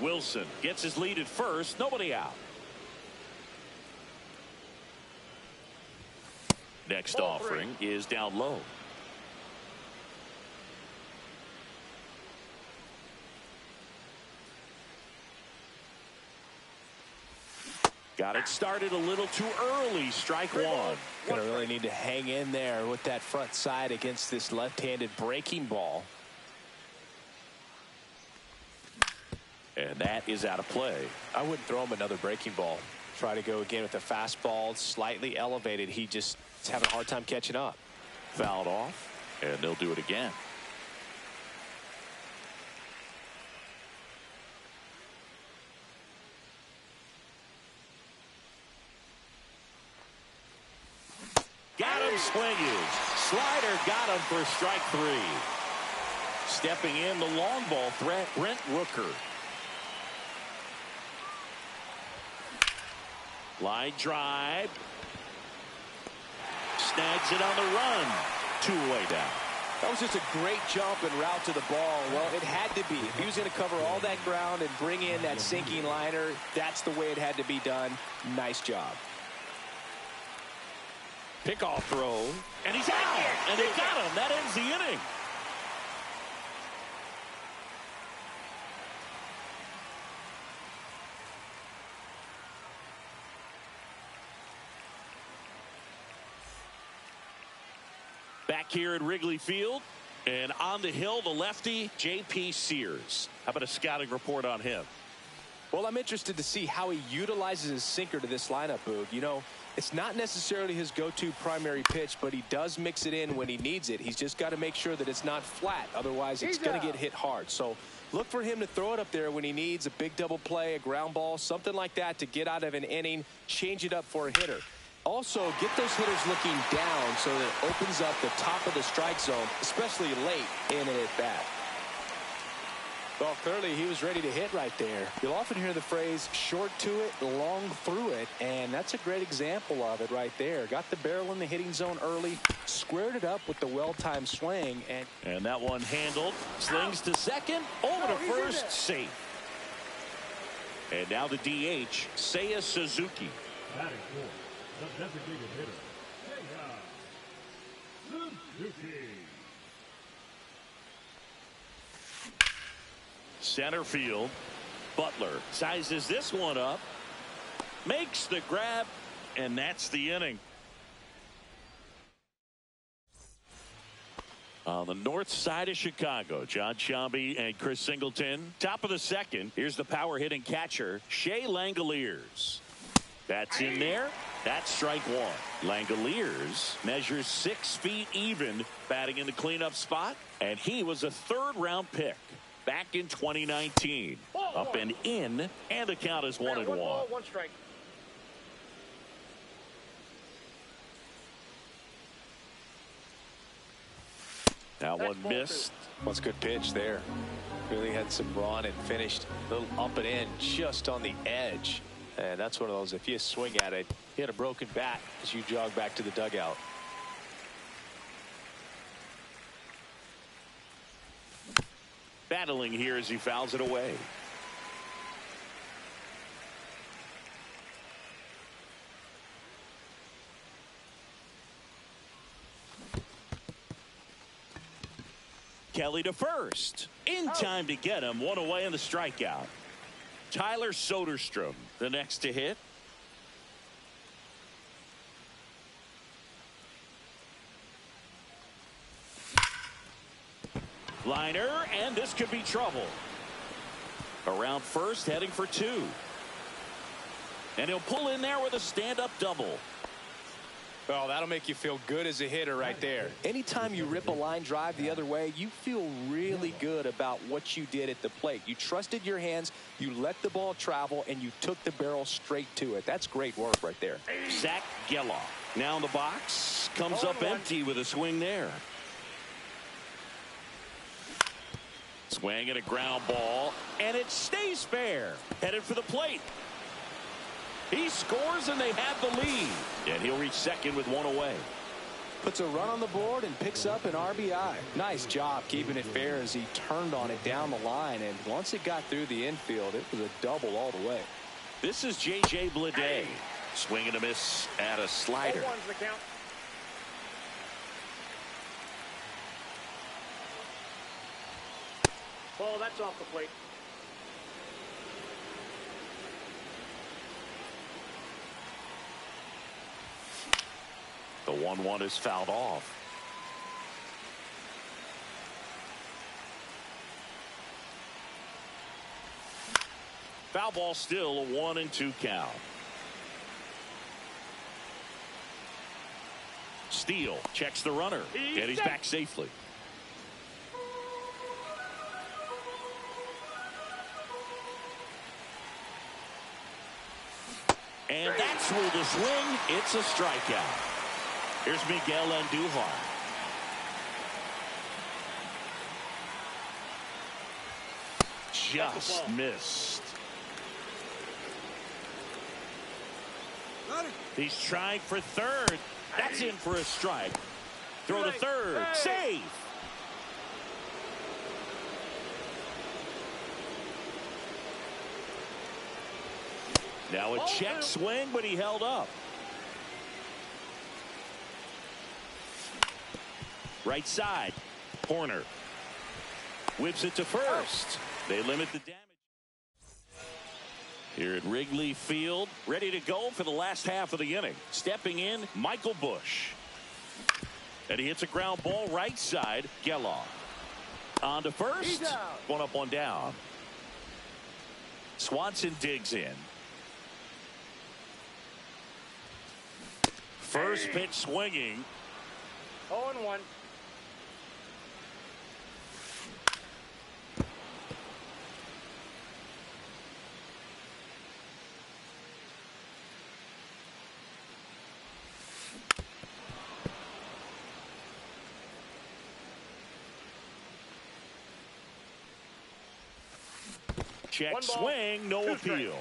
Wilson gets his lead at first. Nobody out. Next offering is down low. Got it started a little too early. Strike one. Gonna really need to hang in there with that front side against this left-handed breaking ball. And that is out of play. I wouldn't throw him another breaking ball. Try to go again with the fastball slightly elevated. He just is having a hard time catching up. Fouled off, and they'll do it again. Got him swinging. Slider got him for strike three. Stepping in the long ball threat, Brent Rooker. Line drive. Snags it on the run. 2-away down. That was just a great jump and route to the ball. Well, it had to be. If he was going to cover all that ground and bring in that sinking liner, that's the way it had to be done. Nice job. Pickoff throw. And he's out. And they got him. That ends the inning. Back here at Wrigley Field, and on the hill, the lefty, J.P. Sears. How about a scouting report on him? Well, I'm interested to see how he utilizes his sinker to this lineup, Boog. You know, it's not necessarily his go-to primary pitch, but he does mix it in when he needs it. He's just got to make sure that it's not flat. Otherwise, it's going to get hit hard. So look for him to throw it up there when he needs a big double play, a ground ball, something like that to get out of an inning, change it up for a hitter. Also, get those hitters looking down so that it opens up the top of the strike zone, especially late in an at-bat. Well, clearly he was ready to hit right there. You'll often hear the phrase short to it, long through it, and that's a great example of it right there. Got the barrel in the hitting zone early, squared it up with the well-timed swing, and that one handled. Slings to second, over to first, safe. And now the DH, Seiya Suzuki. Batting fourth, the designated hitter, Seiya Suzuki. Center field. Butler sizes this one up, makes the grab, and that's the inning. On the north side of Chicago, John Sciambi and Chris Singleton. Top of the second. Here's the power hitting catcher, Shea Langoliers. That's in there. That's strike one. Langoliers measures 6 feet even, batting in the cleanup spot, and he was a third-round pick back in 2019. Up and in, and the count is 1-1. One strike. That one missed. That's a good pitch there. Really had some run and finished a little up and in just on the edge. And that's one of those, if you swing at it, you had a broken bat as you jog back to the dugout. Battling here as he fouls it away. Kelly to first. In time to get him. One away in the strikeout. Tyler Soderstrom, the next to hit. Liner, and this could be trouble. Around first, heading for 2. And he'll pull in there with a stand-up double. Well, that'll make you feel good as a hitter right there. Anytime you rip a line drive the other way, you feel really good about what you did at the plate. You trusted your hands, you let the ball travel, and you took the barrel straight to it. That's great work right there. Zach Geloff now in the box. Comes up empty with a swing there. Swing and a ground ball, and it stays fair. Headed for the plate. He scores, and they have the lead. And he'll reach second with 1 away. puts a run on the board and picks up an RBI. Nice job keeping it fair as he turned on it down the line, and once it got through the infield, it was a double all the way. This is J.J. Bleday. Swing and a miss at a slider. 0-1's the count. Ball, that's off the plate. The 1-1 is fouled off. Foul ball, still a 1-2 count. Steele checks the runner, and he's back safely. And that's where the swing. It's a strikeout. Here's Miguel Andujar. Just missed. He's trying for third. That's in for a strike. Throw to third. Save. Now a check swing, but he held up. Right side. Corner. Whips it to first. They limit the damage. Here at Wrigley Field, ready to go for the last half of the inning. Stepping in, Michael Busch. And he hits a ground ball right side. Geloff. On to first. One up, one down. Swanson digs in. First pitch swinging. 0-1. Check swing, no appeal.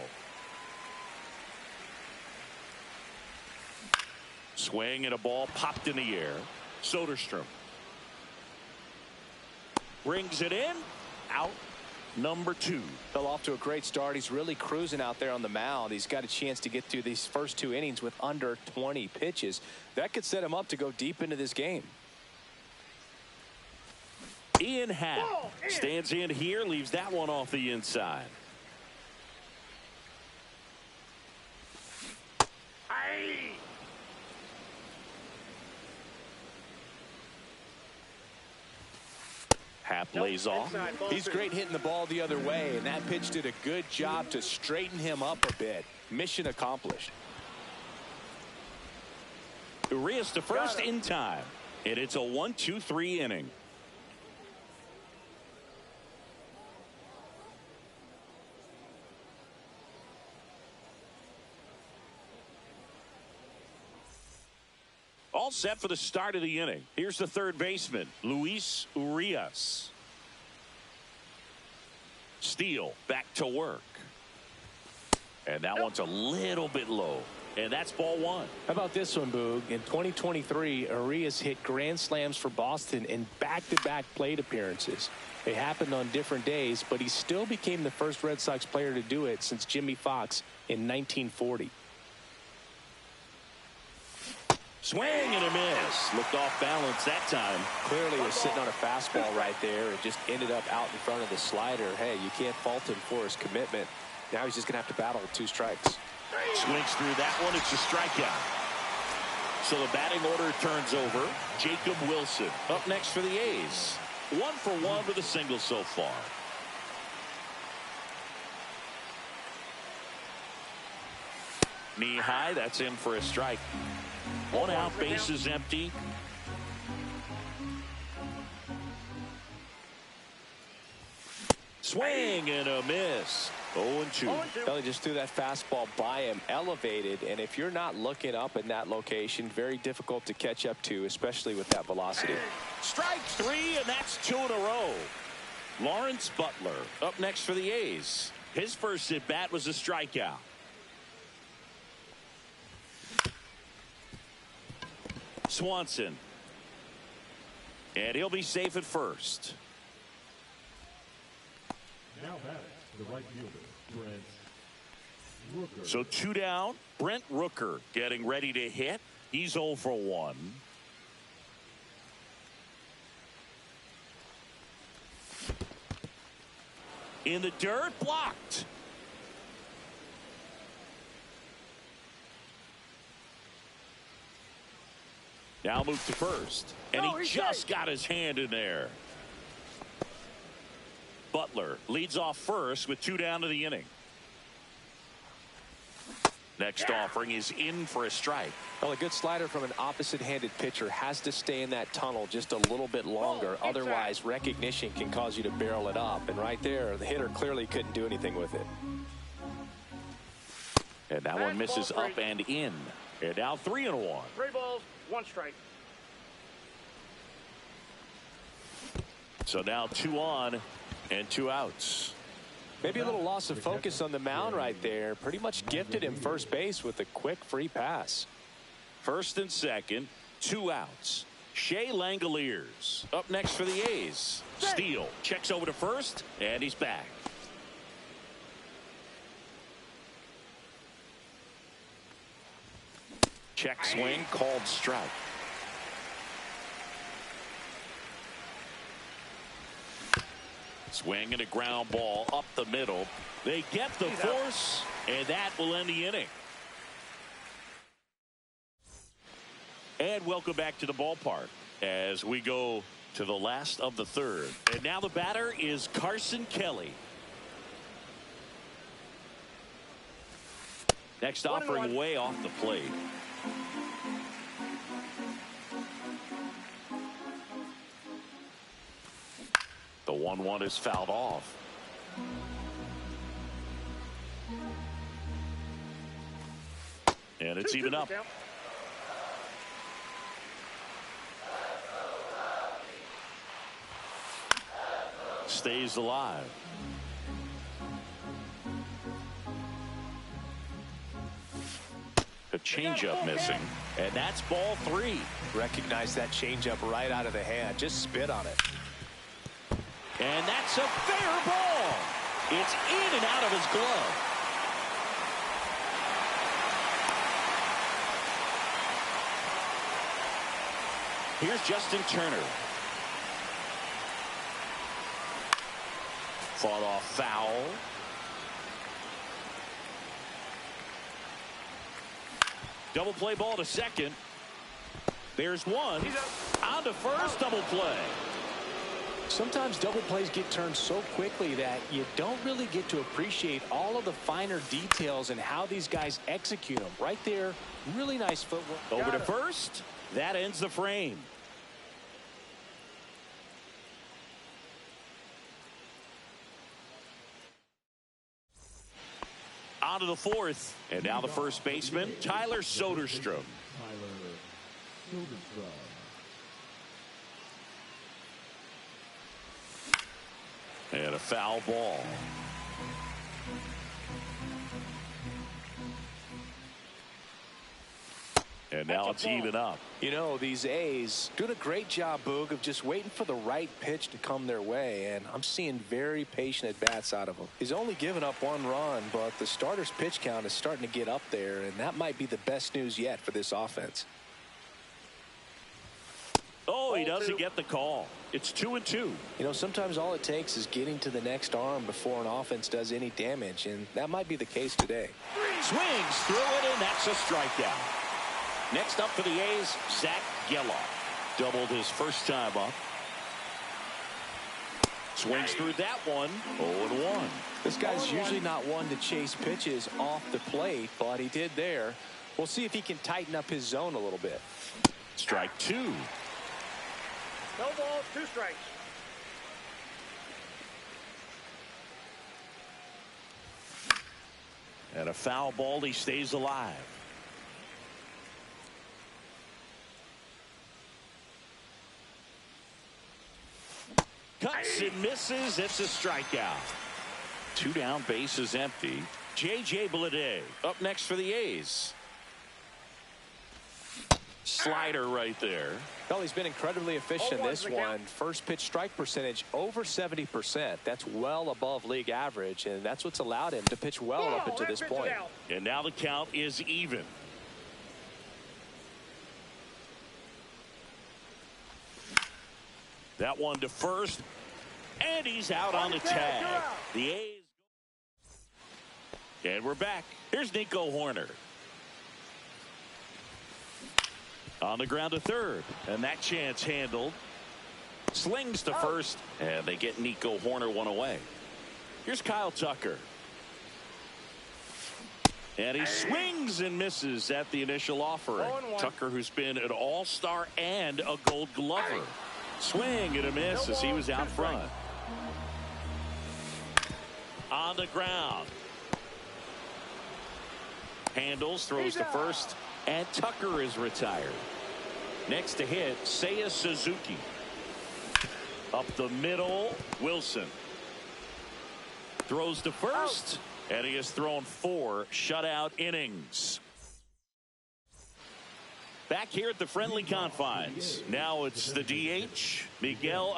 Swing and a ball popped in the air. Soderstrom brings it in. Out number 2. Fell off to a great start. He's really cruising out there on the mound. He's got a chance to get through these first 2 innings with under 20 pitches. That could set him up to go deep into this game. Ian Happ stands in here, leaves that one off the inside. Happ lays off. He's great hitting the ball the other way, and that pitch did a good job to straighten him up a bit. Mission accomplished. Urias to first in time, and it's a 1-2-3 inning. All set for the start of the inning. Here's the third baseman, Luis Urias. Steele back to work. And that one's a little bit low. And that's ball 1. How about this one, Boog? In 2023, Urias hit grand slams for Boston in back-to-back plate appearances. They happened on different days, but he still became the first Red Sox player to do it since Jimmy Fox in 1940. Swing and a miss. Looked off balance that time. Clearly was sitting on a fastball right there and just ended up out in front of the slider. Hey, you can't fault him for his commitment. Now he's just going to have to battle with 2 strikes. Swings through that one. It's a strikeout. So the batting order turns over. Jacob Wilson up next for the A's. 1 for 1 with a single so far. Knee high. That's in for a strike. 1 out, base is empty. Swing and a miss. 0-2. Belly just threw that fastball by him, elevated, and if you're not looking up in that location, very difficult to catch up to, especially with that velocity. Strike 3, and that's 2 in a row. Lawrence Butler up next for the A's. His first at bat was a strikeout. Swanson And he'll be safe at first. Now batting, the right fielder, Brent Rooker. So 2 down. Brent Rooker getting ready to hit. He's 0 for 1. In the dirt, blocked. Now move to first. And he just got his hand in there. Butler leads off first with 2 down to the inning. Next offering is in for a strike. Well, a good slider from an opposite-handed pitcher has to stay in that tunnel just a little bit longer. Otherwise, recognition can cause you to barrel it up. And right there, the hitter clearly couldn't do anything with it. And that one misses up and in. And now 3-1. 3 balls, 1 strike. So now 2 on and 2 outs. Maybe a little loss of focus on the mound right there. Pretty much gifted him first base with a quick free pass. First and second, 2 outs. Shea Langoliers up next for the A's. Steele checks over to first, and he's back. Check swing, called strike. Swing and a ground ball up the middle. They get the force, and that will end the inning. And welcome back to the ballpark as we go to the last of the third. And now the batter is Carson Kelly. Next offering way off the plate. The 1-1 is fouled off. And it's even up. Stays alive. A changeup missing. And that's ball 3. Recognize that changeup right out of the hand. Just spit on it. And that's a fair ball. It's in and out of his glove. Here's Justin Turner. Fought off foul. Double play ball to second. There's one. On to first, double play. Sometimes double plays get turned so quickly that you don't really get to appreciate all of the finer details and how these guys execute them. Right there, really nice footwork. Over to first. That ends the frame. On to the fourth. And now the first baseman, Tyler Soderstrom. Tyler Soderstrom. And a foul ball. And now it's even up. You know, these A's doing a great job, Boog, of just waiting for the right pitch to come their way, and I'm seeing very patient at-bats out of them. He's only given up 1 run, but the starter's pitch count is starting to get up there, and that might be the best news yet for this offense. Oh, he doesn't get the call. It's 2-2. You know, sometimes all it takes is getting to the next arm before an offense does any damage, and that might be the case today. Swings through it, and that's a strikeout. Next up for the A's, Zach Geloff. Doubled his first time up. Swings through that one. 0-1. This guy's usually not one to chase pitches off the plate, but he did there. We'll see if he can tighten up his zone a little bit. Strike 2. No balls, 2 strikes. And a foul ball. He stays alive. Cuts and misses. It's a strikeout. 2 down, base is empty. J.J. Bleday up next for the A's. Slider right there. Well, he's been incredibly efficient in this 0-1's the count. one. First pitch strike percentage over 70%. That's well above league average, and that's what's allowed him to pitch well up until this point. And now the count is even. That one to first, and he's out on the tag. The A's. And we're back. Here's Nico Hoerner. On the ground to third, and that chance handled. Slings to first, and they get Nico Hoerner one away. Here's Kyle Tucker. And he swings and misses at the initial offering. 0-1. Tucker, who's been an all-star and a Gold Glover. Swing and a miss as he was out front. On the ground. Handles, throws to first, and Tucker is retired. Next to hit, Seiya Suzuki. Up the middle, Wilson. Throws to first, and he has thrown 4 shutout innings. Back here at the friendly confines. Now it's the DH, Miguel.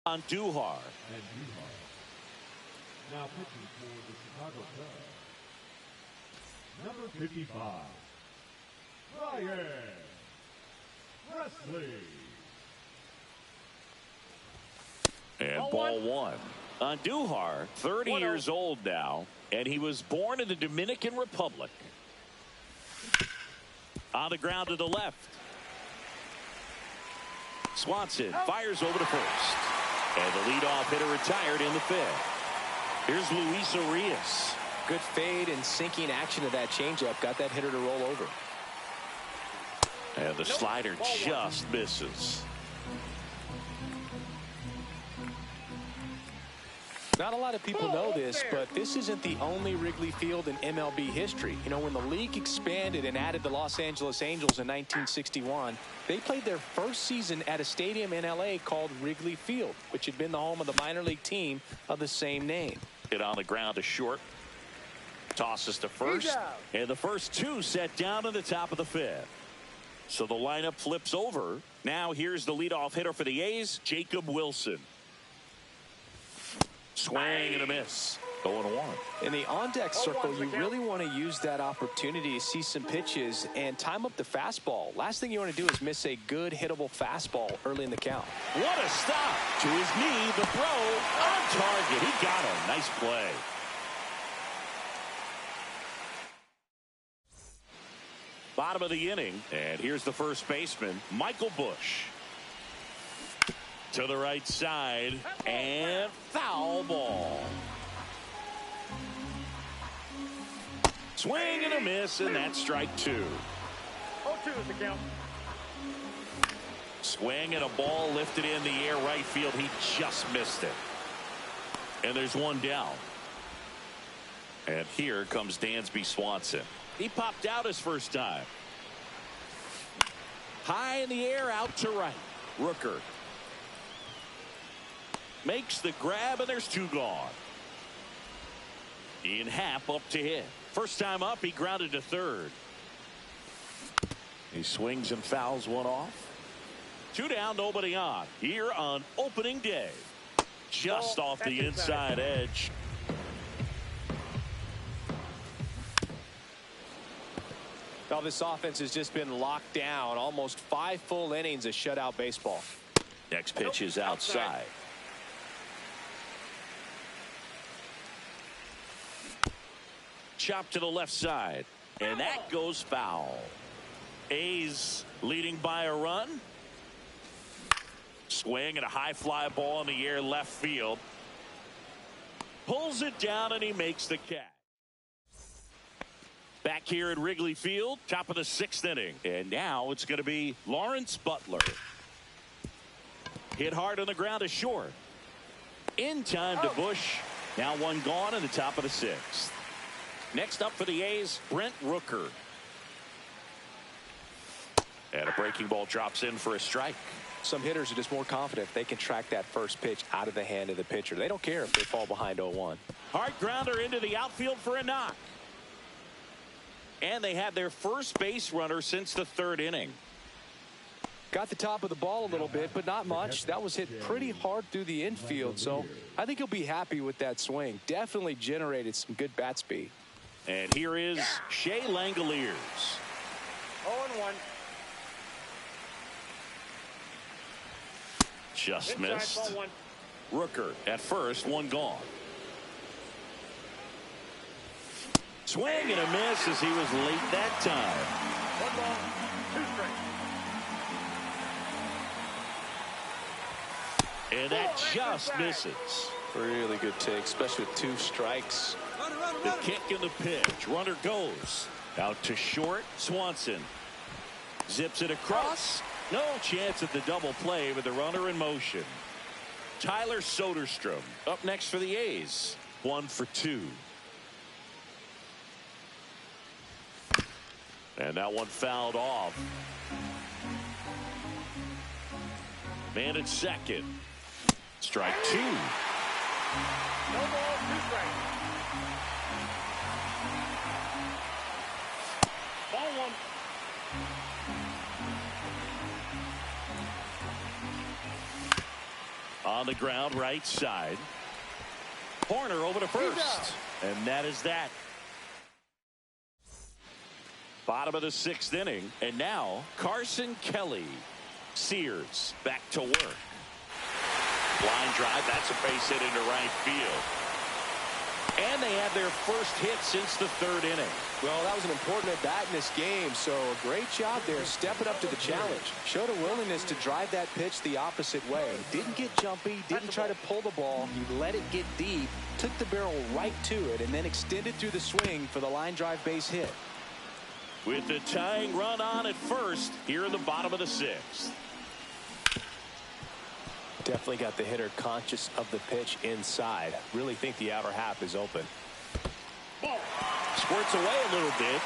Andujar. And Duhar. Now pitching for the Chicago Cubs. Number 55. Ryan Presley. And ball 1. Andujar, 30 years old now, and he was born in the Dominican Republic. On the ground to the left. Swanson fires over to first. And the leadoff hitter retired in the 5th. Here's Luis Arias. Good fade and sinking action of that changeup. Got that hitter to roll over. And the slider just misses. Not a lot of people know this, but this isn't the only Wrigley Field in MLB history. You know, when the league expanded and added the Los Angeles Angels in 1961, they played their first season at a stadium in L.A. called Wrigley Field, which had been the home of the minor league team of the same name. Hit on the ground to short. Tosses to first. And the first 2 set down in the top of the 5th. So the lineup flips over. Now here's the leadoff hitter for the A's, Jacob Wilson. Swing and a miss. 0-1. In the on-deck circle, you really want to use that opportunity to see some pitches and time up the fastball. Last thing you want to do is miss a good hittable fastball early in the count. What a stop. To his knee, the throw on target. He got him. Nice play. Bottom of the inning, and here's the first baseman, Michael Busch. To the right side, and foul ball. Swing and a miss, and that's strike 2. 0-2 is the count. Swing and a ball lifted in the air right field. He just missed it. And there's one down. And here comes Dansby Swanson. He popped out his first time. High in the air, out to right. Rooker makes the grab, and there's 2 gone. Ian Happ up to hit. First time up, he grounded to third. He swings and fouls one off. 2 down, nobody on. Here on opening day. Just off the inside edge. Well, this offense has just been locked down. Almost 5 full innings of shutout baseball. Next pitch is outside. Chop to the left side, and that goes foul. A's leading by a run. Swing and a high fly ball in the air left field. Pulls it down, and he makes the catch. Back here at Wrigley Field, top of the 6th inning. And now it's going to be Lawrence Butler. Hit hard on the ground to short. In time to Bush. Now one gone in the top of the sixth. Next up for the A's, Brent Rooker. And a breaking ball drops in for a strike. Some hitters are just more confident if they can track that first pitch out of the hand of the pitcher. They don't care if they fall behind 0-1. Hard grounder into the outfield for a knock. And they had their first base runner since the third inning. Got the top of the ball a little bit, but not much. That was hit pretty hard through the infield, so I think he'll be happy with that swing. Definitely generated some good bat speed. And here is Shea Langoliers. 0-1. Just Inside, missed. ball 1. Rooker at first, one gone. Swing and a miss as he was late that time. 1 ball, 2 strikes. And that just misses. Really good take, especially with 2 strikes. The kick and the pitch. Runner goes. Out to short. Swanson. Zips it across. No chance at the double play with the runner in motion. Tyler Soderstrom up next for the A's. 1 for 2. And that one fouled off. Man at second. Strike 2. No ball, 2 strikes. Ball 1. On the ground, right side. Horner over to first. And that is that. Bottom of the 6th inning. And now Carson Kelly. Sears back to work. Line drive. That's a base hit into right field. And they have their first hit since the 3rd inning. Well, that was an important at bat in this game, so a great job there stepping up to the challenge. Showed a willingness to drive that pitch the opposite way. Didn't get jumpy, didn't try to pull the ball. He let it get deep, took the barrel right to it, and then extended through the swing for the line drive base hit. With the tying run on at first, here in the bottom of the 6th. Definitely got the hitter conscious of the pitch inside. Really think the outer half is open. Ball. Squirts away a little bit.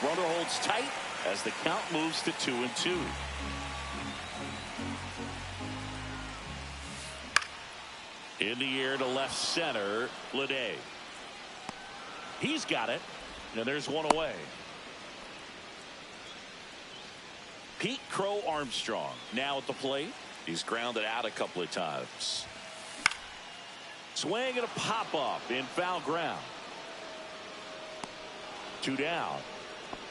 Runner holds tight as the count moves to 2-2. In the air to left center, Lede. He's got it. And there's one away. Pete Crow Armstrong now at the plate. He's grounded out a couple of times. Swing and a pop up in foul ground. 2 down.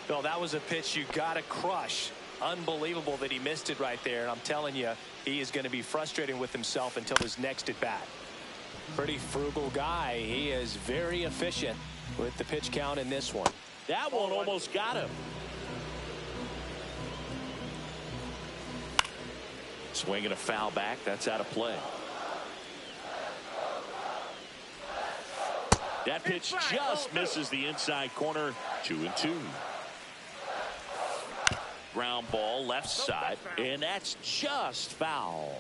No, that was a pitch you got to crush. Unbelievable that he missed it right there. And I'm telling you, he is going to be frustrated with himself until his next at bat. Pretty frugal guy. He is very efficient with the pitch count in this one. That one almost got him. Swing and a foul back. That's out of play. That pitch just misses the inside corner. 2-2. Ground ball left side, and that's just foul.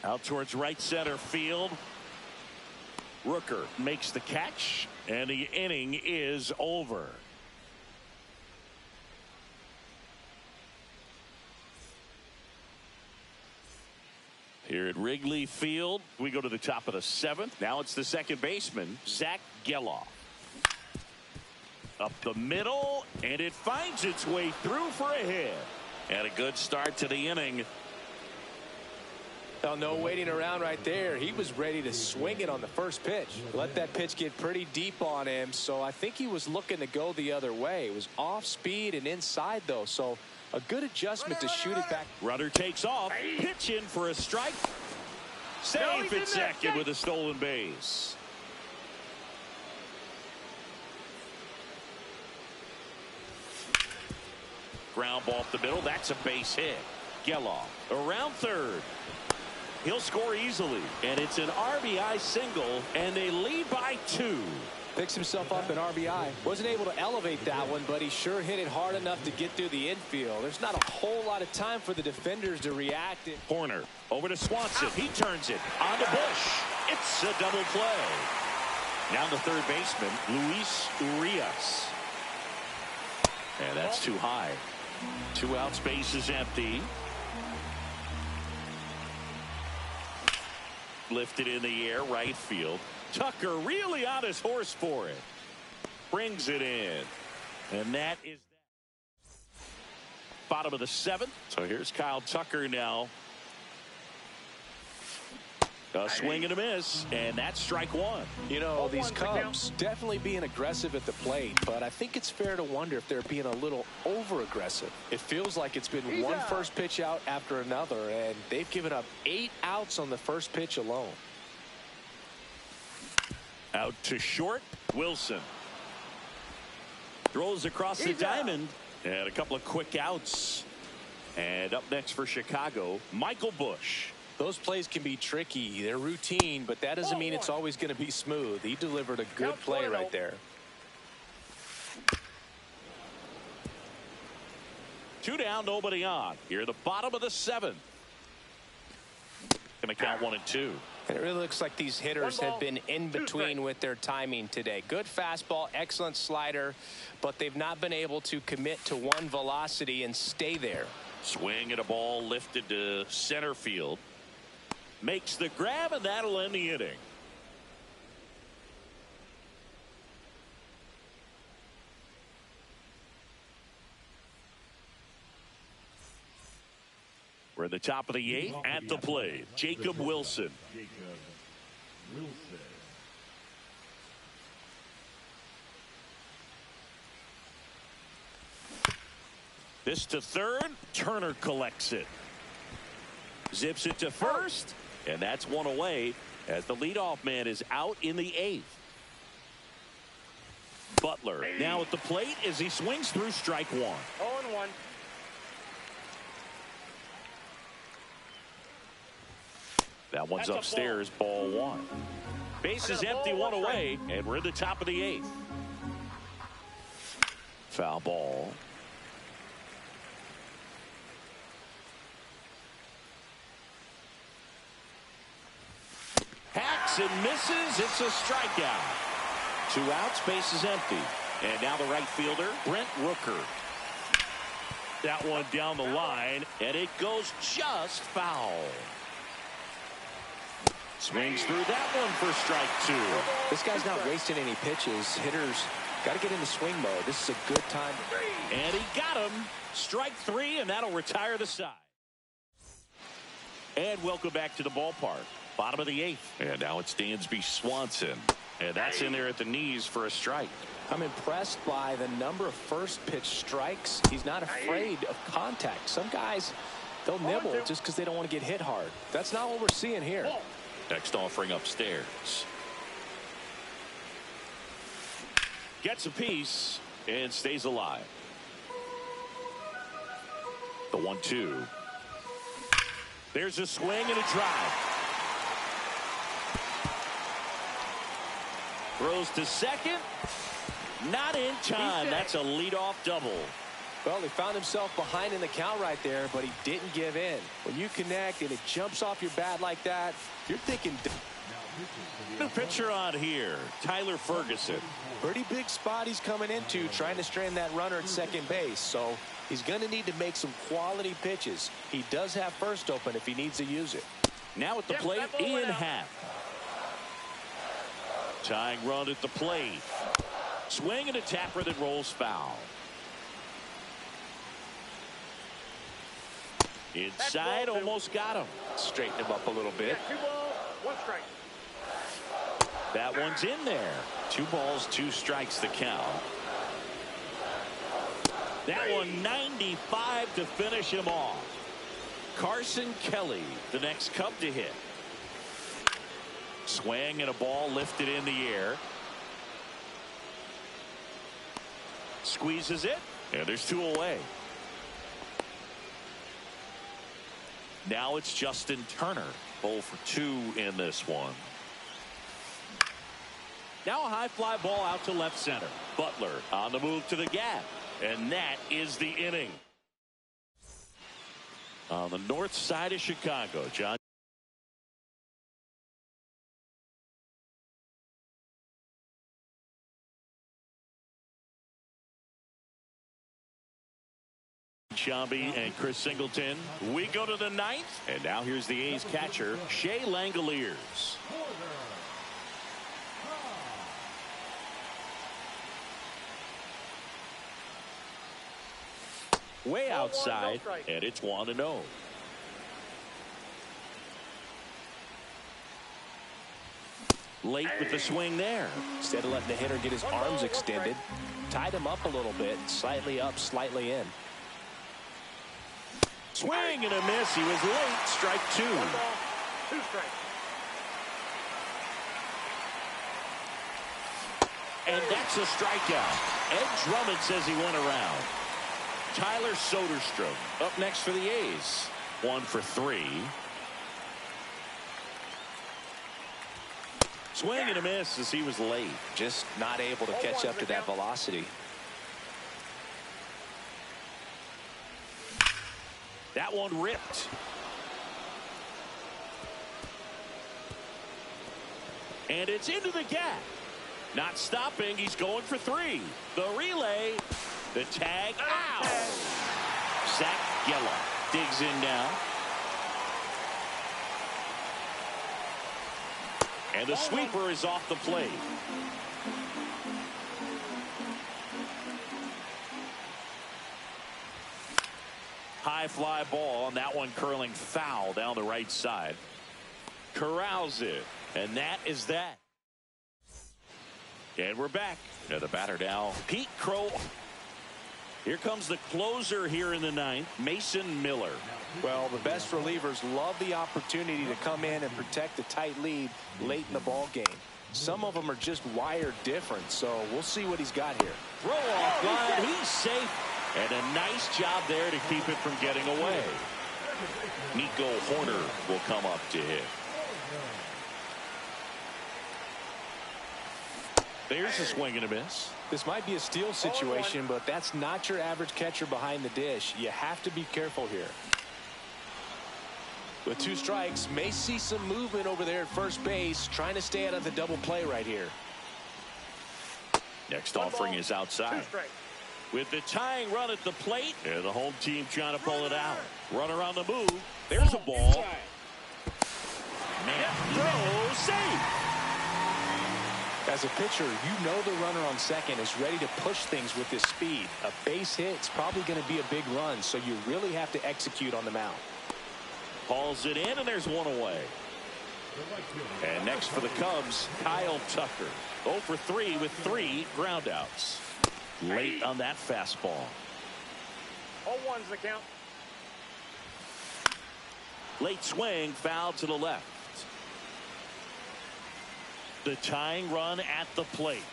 Out towards right center field. Rooker makes the catch, and the inning is over. Here at Wrigley Field, we go to the top of the 7th. Now it's the second baseman, Zach Geloff. Up the middle, and it finds its way through for a hit. And a good start to the inning. Oh, no waiting around right there. He was ready to swing it on the first pitch. Let that pitch get pretty deep on him, so I think he was looking to go the other way. It was off speed and inside, though, so a good adjustment to shoot it back. Runner takes off. Pitch in for a strike. Safe at second with a stolen base. Ground ball up the middle. That's a base hit. Geloff around third. He'll score easily. And it's an RBI single, and they lead by 2. Picks himself up an RBI. Wasn't able to elevate that one, but he sure hit it hard enough to get through the infield. There's not a whole lot of time for the defenders to react. Corner over to Swanson. He turns it on to Bush. It's a double play. Now the third baseman, Luis Urias. And that's too high. 2 outs, base is empty. Lifted in the air, right field. Tucker really on his horse for it. Brings it in. And that is that. Bottom of the 7th. So here's Kyle Tucker now. A swing and a miss, and that's strike 1. You know, these Cubs definitely being aggressive at the plate, but I think it's fair to wonder if they're being a little over-aggressive. It feels like it's been one first pitch out after another, and they've given up 8 outs on the first pitch alone. Out to short, Wilson. Throws across the diamond, and a couple of quick outs. And up next for Chicago, Michael Busch. Those plays can be tricky. They're routine, but that doesn't mean it's always going to be smooth. He delivered a good play right there. 2 down, nobody on. Here, the bottom of the 7th. Going to count 1 and 2. And it really looks like these hitters have been in between with their timing today. Good fastball, excellent slider, but they've not been able to commit to one velocity and stay there. Swing at a ball lifted to center field. Makes the grab, and that'll end the inning. We're at the top of the 8th. At the plate, Jacob Wilson. This to third. Turner collects it. Zips it to first. And that's 1 away as the leadoff man is out in the 8th. Butler now at the plate as he swings through strike 1. 0-1. That one's upstairs, ball 1. Base is empty, 1 away, and we're in the top of the 8th. Foul ball. Hacks and misses. It's a strikeout. 2 outs, base is empty. And now the right fielder, Brent Rooker. That one down the line, and it goes just foul. Swings through that one for strike 2. This guy's not wasting any pitches. Hitters got to get into swing mode. This is a good time. And he got him. Strike 3, and that'll retire the side. And welcome back to the ballpark. Bottom of the 8th. And now it's Dansby Swanson. And that's in there at the knees for a strike. I'm impressed by the number of first pitch strikes. He's not afraid of contact. Some guys, they'll nibble just because they don't want to get hit hard. That's not what we're seeing here. Next offering upstairs. Gets a piece and stays alive. The 1-2. There's a swing and a drive. Throws to second. Not in time. That's a leadoff double. Well, he found himself behind in the count right there, but he didn't give in. When you connect and it jumps off your bat like that, you're thinking. The pitcher on here, Tyler Ferguson. Pretty big spot he's coming into, trying to strand that runner at second base. So he's going to need to make some quality pitches. He does have first open if he needs to use it. Now at the plate, Ian Happ. Tying run at the plate. Swing and a tapper that rolls foul. Inside, almost got him. Straighten him up a little bit. 2 balls, 1 strike. That one's in there. 2 balls, 2 strikes the count. That one 95 to finish him off. Carson Kelly, the next Cub to hit. Swing and a ball lifted in the air. Squeezes it, and there's 2 away. Now it's Justin Turner. 0 for 2 in this one. Now a high fly ball out to left center. Butler on the move to the gap. And that is the inning. On the north side of Chicago, John Shambi and Chris Singleton. We go to the ninth, and now here's the A's catcher, Shea Langoliers. Way outside, and it's 1-0. Late with the swing there. Instead of letting the hitter get his arms extended, tied him up a little bit, slightly up, slightly in. Swing and a miss. He was late. Strike two. 1 ball, 2 strikes. And that's a strikeout. Ed Drummond says he went around. Tyler Soderstrom up next for the A's. 1 for 3. Swing and a miss as he was late. Just not able to catch up to that velocity. That one ripped. And it's into the gap. Not stopping. He's going for 3. The relay. The tag out. Zach Gelof digs in now. And the sweeper is off the plate. High fly ball, and that one curling foul down the right side. Corrals it, and that is that. And we're back. Now the batter now, Pete Crow. Here comes the closer here in the ninth, Mason Miller. Well, the best relievers love the opportunity to come in and protect the tight lead late in the ball game. Some of them are just wired different, so we'll see what he's got here. Throw off line, he's safe. And a nice job there to keep it from getting away. Nico Horner will come up to hit. There's a swing and a miss. This might be a steal situation, but that's not your average catcher behind the dish. You have to be careful here. With 2 strikes, may see some movement over there at first base, trying to stay out of the double play right here. Next offering is outside. 2 strikes. With the tying run at the plate, and the home team trying to pull it out. Runner on the move. There's a ball. Man, throw, safe. As a pitcher, you know the runner on second is ready to push things with his speed. A base hit's probably going to be a big run, so you really have to execute on the mound. Hauls it in, and there's one away. And next for the Cubs, Kyle Tucker. 0 for 3 with 3 groundouts. Late on that fastball. 0-1's the count. Late swing, foul to the left. The tying run at the plate.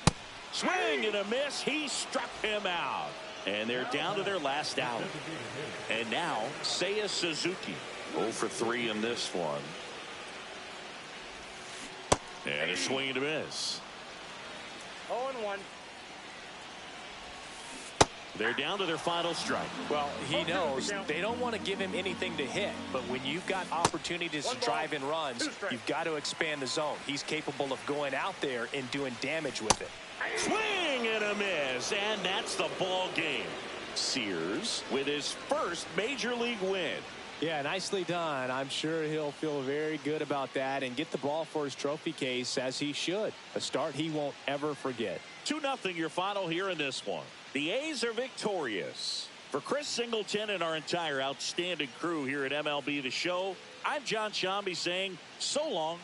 Swing and a miss. He struck him out. And they're down to their last out. And now, Seiya Suzuki. 0 for 3 in this one. And a swing and a miss. 0-1. They're down to their final strike. Well, he knows they don't want to give him anything to hit, but when you've got opportunities to drive in runs, you've got to expand the zone. He's capable of going out there and doing damage with it. Swing and a miss, and that's the ball game. Sears with his first major league win. Yeah, nicely done. I'm sure he'll feel very good about that and get the ball for his trophy case, as he should. A start he won't ever forget. 2-0 your final here in this one. The A's are victorious. For Chris Singleton and our entire outstanding crew here at MLB The Show, I'm John Shambi saying so long.